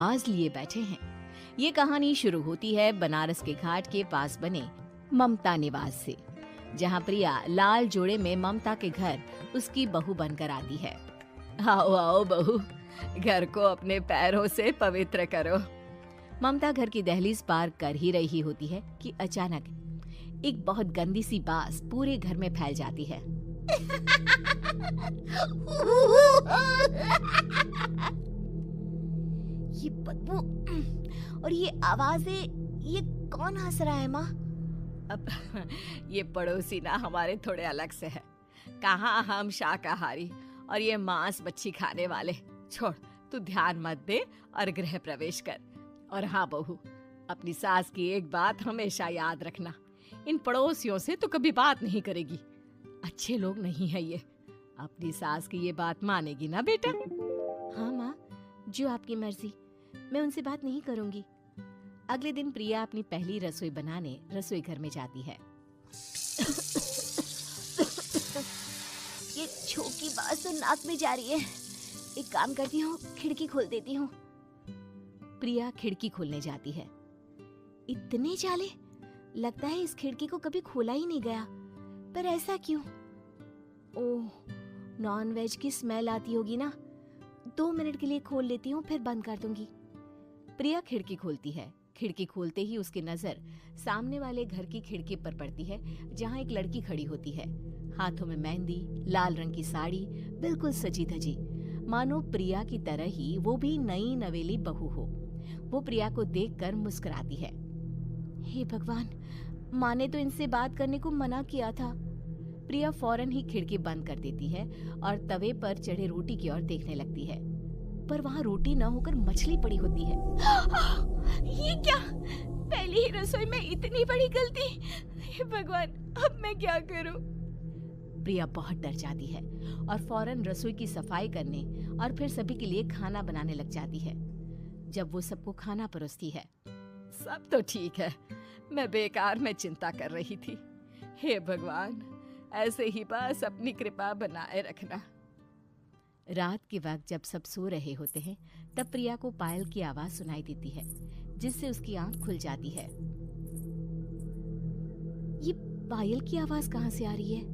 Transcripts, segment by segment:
आज लिए बैठे हैं। ये कहानी शुरू होती है बनारस के घाट के पास बने ममता निवास से, जहाँ प्रिया लाल जोड़े में ममता के घर उसकी बहू बनकर आती है। आओ आओ बहू, घर को अपने पैरों से पवित्र करो। ममता घर की दहलीज पार कर ही रही होती है कि अचानक एक बहुत गंदी सी बास पूरे घर में फैल जाती है। ये बदबू और ये आवाजें, ये कौन हंस रहा है माँ? अब ये पड़ोसी ना हमारे थोड़े अलग से है। कहाँ हम शाकाहारी और ये मांस मच्छी खाने वाले। छोड़, तू ध्यान मत दे और गृह प्रवेश कर। और हाँ बहू, अपनी सास की एक बात हमेशा याद रखना, इन पड़ोसियों से तो कभी बात नहीं करेगी। अच्छे लोग नहीं है ये। अपनी सास की ये बात मानेगी ना बेटा? हाँ माँ, जो आपकी मर्जी, मैं उनसे बात नहीं करूंगी। अगले दिन प्रिया अपनी पहली रसोई बनाने रसोई घर में जाती है। ये छोकी बात तो नाक में जा रही है। एक काम करती हूँ, खिड़की खोल देती हूँ। प्रिया खिड़की खोलने जाती है। इतने जाले, लगता है इस खिड़की को कभी खोला ही नहीं गया। पर ऐसा क्यों? ओह, नॉन वेज की स्मेल आती होगी ना। 2 मिनट के लिए खोल लेती हूँ, फिर बंद कर दूंगी। प्रिया खिड़की खोलती है। खिड़की खोलते ही उसकी नजर सामने वाले घर की खिड़की पर पड़ती है, जहाँ एक लड़की खड़ी होती है। हाथों में मेहंदी, लाल रंग की साड़ी, बिल्कुल सजी धजी, मानो प्रिया की तरह ही वो भी नई नवेली बहू हो। वो प्रिया को देखकर मुस्कुराती है। हे भगवान, माँ ने तो इनसे बात करने को मना किया था। प्रिया फौरन ही खिड़की बंद कर देती है और तवे पर चढ़े रोटी की ओर देखने लगती है, पर वहाँ रोटी न होकर मछली पड़ी होती है। ये क्या? पहली ही रसोई में इतनी बड़ी गलती। हे भगवान, अब मैं क्या करूं? प्रिया बहुत डर जाती है और फौरन रसोई की सफाई करने और फिर सभी के लिए खाना बनाने लग जाती है। जब वो सबको खाना परोसती है, सब तो ठीक है, मैं बेकार में चिंता कर रही थी। हे भगवान, ऐसे ही बस अपनी कृपा बनाए रखना। रात के वक्त जब सब सो रहे होते हैं, तब प्रिया को पायल की आवाज सुनाई देती है, जिससे उसकी आंख खुल जाती है। ये पायल की आवाज कहाँ से आ रही है?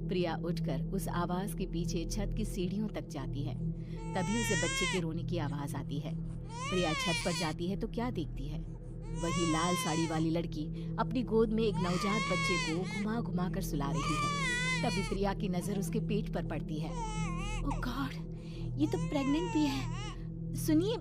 प्रिया उठकर उस आवाज के पीछे छत की सीढ़ियों तक जाती है। तभी उसे बच्चे के रोने की आवाज आती है। प्रिया छत पर जाती है तो क्या देखती है? वही लाल साड़ी वाली लड़की अपनी गोद में एक नवजात बच्चे को घुमा घुमा कर सुला रही है। तभी प्रिया की नजर उसके पेट पर पड़ती है। ओह गॉड, ये तो प्रेग्नेंट भी है। सुनिए,